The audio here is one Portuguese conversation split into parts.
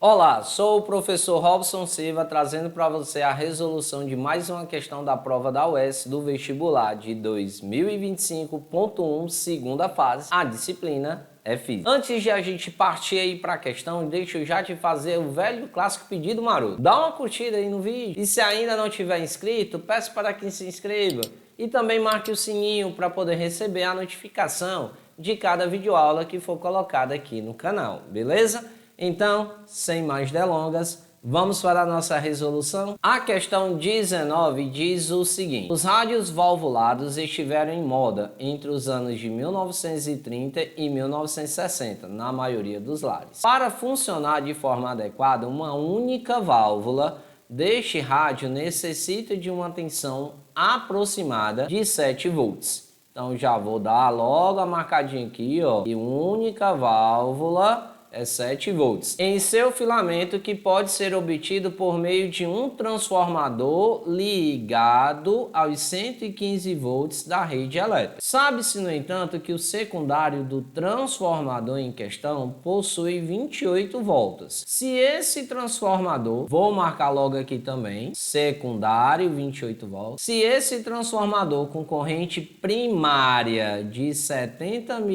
Olá, sou o professor Robson Silva trazendo para você a resolução de mais uma questão da prova da UES do vestibular de 2025.1, segunda fase, a disciplina é Física. Antes de a gente partir aí para a questão, deixa eu já te fazer o velho clássico pedido maroto. Dá uma curtida aí no vídeo e se ainda não tiver inscrito, peço para que se inscreva e também marque o sininho para poder receber a notificação de cada videoaula que for colocada aqui no canal, beleza? Então, sem mais delongas, vamos para a nossa resolução. A questão 19 diz o seguinte: os rádios valvulados estiveram em moda entre os anos de 1930 e 1960, na maioria dos lares. Para funcionar de forma adequada, uma única válvula deste rádio necessita de uma tensão aproximada de 7 volts. Então, já vou dar logo a marcadinha aqui, ó, e única válvula é 7 volts. Em seu filamento, que pode ser obtido por meio de um transformador ligado aos 115 volts da rede elétrica. Sabe-se, no entanto, que o secundário do transformador em questão possui 28 voltas. Se esse transformador, vou marcar logo aqui também, secundário 28 volts, se esse transformador com corrente primária de 70 mA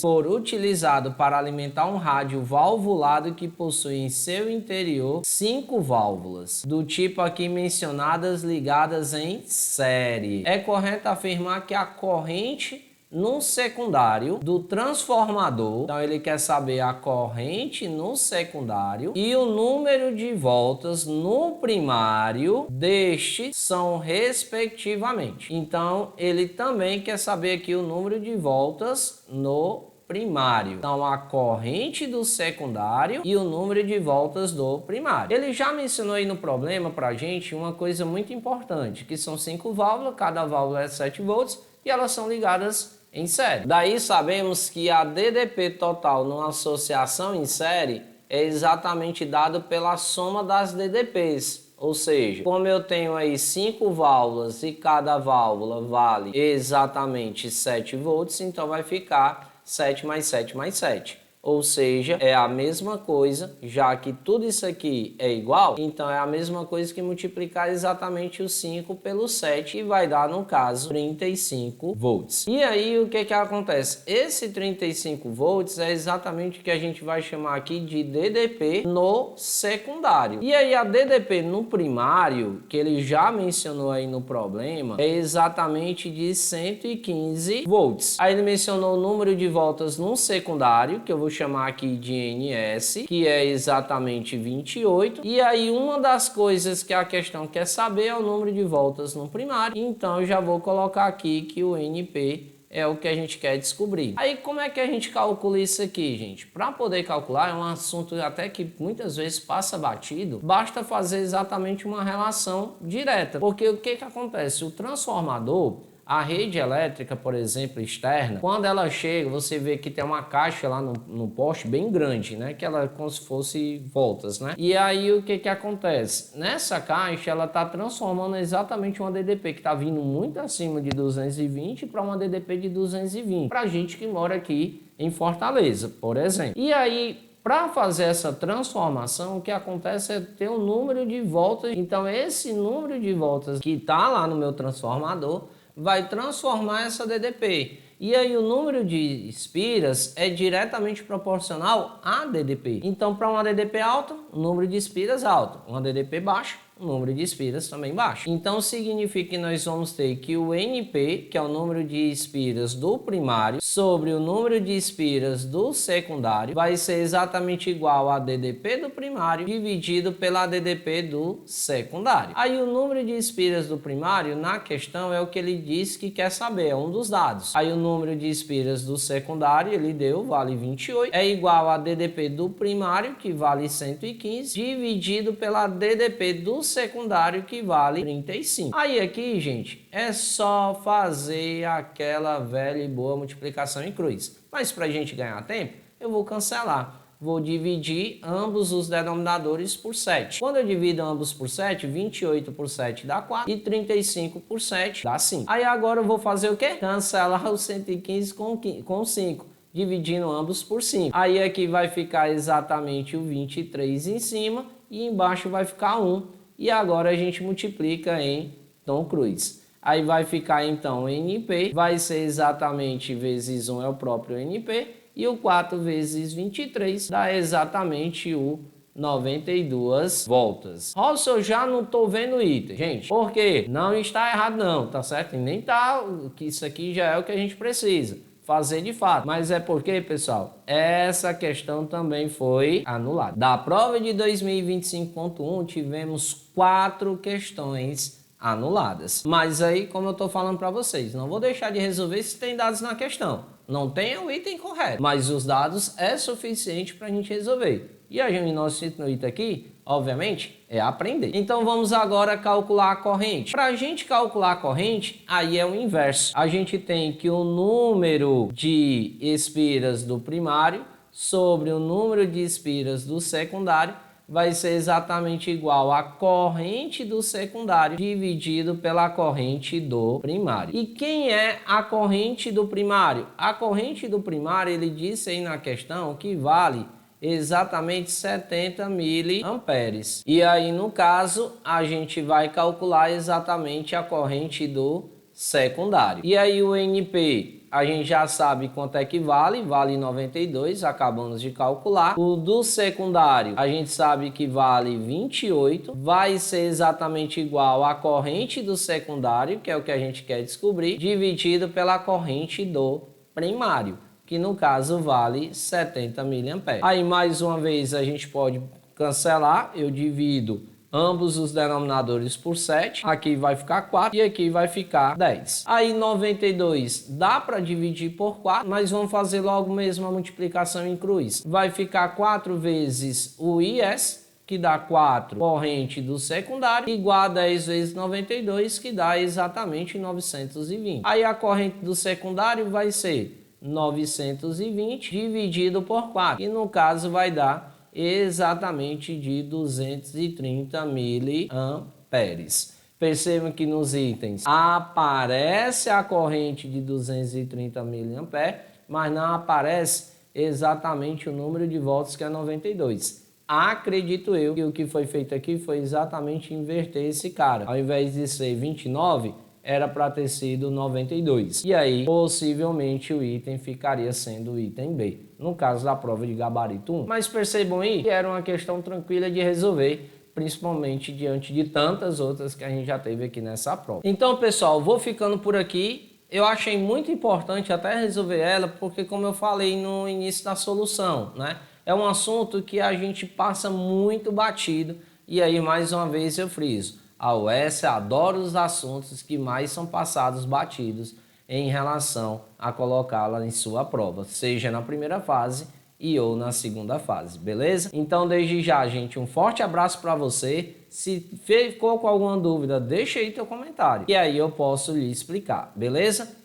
for utilizado para alimentar um rádio valvulado que possui em seu interior 5 válvulas, do tipo aqui mencionadas ligadas em série. É correto afirmar que a corrente no secundário do transformador, então ele quer saber a corrente no secundário e o número de voltas no primário deste são respectivamente. Então ele também quer saber aqui o número de voltas no primário. Então, a corrente do secundário e o número de voltas do primário. Ele já mencionou aí no problema pra gente uma coisa muito importante, que são 5 válvulas, cada válvula é 7 volts e elas são ligadas em série. Daí sabemos que a DDP total numa associação em série é exatamente dado pela soma das DDPs. Ou seja, como eu tenho aí 5 válvulas e cada válvula vale exatamente 7 volts, então vai ficar 7 mais 7 mais 7. Ou seja, é a mesma coisa, já que tudo isso aqui é igual, então é a mesma coisa que multiplicar exatamente o 5 pelo 7 e vai dar, no caso, 35 volts. E aí, o que acontece? Esse 35 volts é exatamente o que a gente vai chamar aqui de DDP no secundário. E aí, a DDP no primário, que ele já mencionou aí no problema, é exatamente de 115 volts. Aí ele mencionou o número de voltas no secundário, que eu vou chamar aqui de NS, que é exatamente 28. E aí uma das coisas que a questão quer saber é o número de voltas no primário. Então eu já vou colocar aqui que o NP é o que a gente quer descobrir. Aí como é que a gente calcula isso aqui, gente? Para poder calcular, é um assunto até que muitas vezes passa batido, basta fazer exatamente uma relação direta. Porque o que acontece? O transformador, a rede elétrica, por exemplo, externa, quando ela chega, você vê que tem uma caixa lá no poste bem grande, né? Que ela é como se fosse voltas, né? E aí o que acontece? Nessa caixa, ela está transformando exatamente uma DDP que está vindo muito acima de 220 para uma DDP de 220. Para gente que mora aqui em Fortaleza, por exemplo. E aí, para fazer essa transformação, o que acontece é ter um número de voltas. Então, esse número de voltas que está lá no meu transformador vai transformar essa DDP. E aí o número de espiras é diretamente proporcional à DDP. Então, para uma DDP alta, o número de espiras alto. Uma DDP baixa, o número de espiras também baixo. Então, significa que nós vamos ter que o NP, que é o número de espiras do primário, sobre o número de espiras do secundário, vai ser exatamente igual a DDP do primário dividido pela DDP do secundário. Aí o número de espiras do primário, na questão, é o que ele diz que quer saber, é um dos dados. Aí o número de espiras do secundário, ele deu, vale 28, é igual a DDP do primário, que vale 115, dividido pela DDP do secundário, que vale 35. Aí aqui, gente, é só fazer aquela velha e boa multiplicação em cruz. Mas para a gente ganhar tempo, eu vou cancelar. Vou dividir ambos os denominadores por 7. Quando eu divido ambos por 7, 28 por 7 dá 4 e 35 por 7 dá 5. Aí agora eu vou fazer o quê? Cancelar o 115 com 5. dividindo ambos por 5. Aí aqui vai ficar exatamente o 23 em cima e embaixo vai ficar 1. E agora a gente multiplica em Tom Cruise. Aí vai ficar então NP, vai ser exatamente vezes 1 é o próprio NP, e o 4 vezes 23 dá exatamente o 92 voltas. Nossa, eu já não tô vendo o item, gente, porque não está errado não, tá certo? E nem tá, que isso aqui já é o que a gente precisa fazer de fato. Mas é porque, pessoal, essa questão também foi anulada. Da prova de 2025.1 tivemos 4 questões anuladas. Mas aí, como eu tô falando para vocês, não vou deixar de resolver se tem dados na questão. Não tem o item correto, mas os dados é suficiente para a gente resolver. E a gente, nosso intuito aqui, obviamente, é aprender. Então vamos agora calcular a corrente. Para a gente calcular a corrente, aí é o inverso. A gente tem que o número de espiras do primário sobre o número de espiras do secundário vai ser exatamente igual à corrente do secundário dividido pela corrente do primário. E quem é a corrente do primário? A corrente do primário, ele disse aí na questão que vale exatamente 70 miliamperes. E aí, no caso, a gente vai calcular exatamente a corrente do secundário. E aí o NP, a gente já sabe quanto é que vale 92, acabamos de calcular. O do secundário, a gente sabe que vale 28, vai ser exatamente igual à corrente do secundário, que é o que a gente quer descobrir, dividido pela corrente do primário, que no caso vale 70 miliamperes. Aí mais uma vez a gente pode cancelar, eu divido ambos os denominadores por 7, aqui vai ficar 4 e aqui vai ficar 10. Aí 92 dá para dividir por 4, mas vamos fazer logo mesmo a multiplicação em cruz. Vai ficar 4 vezes o IS, que dá 4, corrente do secundário, igual a 10 vezes 92, que dá exatamente 920. Aí a corrente do secundário vai ser 920 dividido por 4, e no caso vai dar exatamente de 230 miliamperes. Percebam que nos itens aparece a corrente de 230 miliamperes, mas não aparece exatamente o número de volts, que é 92. Acredito eu que o que foi feito aqui foi exatamente inverter esse cara. Ao invés de ser 29, era para ter sido 92. E aí, possivelmente, o item ficaria sendo o item B, no caso da prova de gabarito 1. Mas percebam aí que era uma questão tranquila de resolver, principalmente diante de tantas outras que a gente já teve aqui nessa prova. Então, pessoal, vou ficando por aqui. Eu achei muito importante até resolver ela, porque como eu falei no início da solução, né? É um assunto que a gente passa muito batido, e aí, mais uma vez, eu friso. A UES adora os assuntos que mais são passados batidos em relação a colocá-la em sua prova, seja na primeira fase e ou na segunda fase, beleza? Então, desde já, gente, um forte abraço para você. Se ficou com alguma dúvida, deixa aí teu comentário, e aí eu posso lhe explicar, beleza?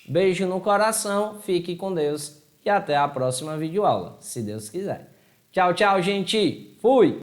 Beijo no coração, fique com Deus e até a próxima videoaula, se Deus quiser. Tchau, tchau, gente! Fui!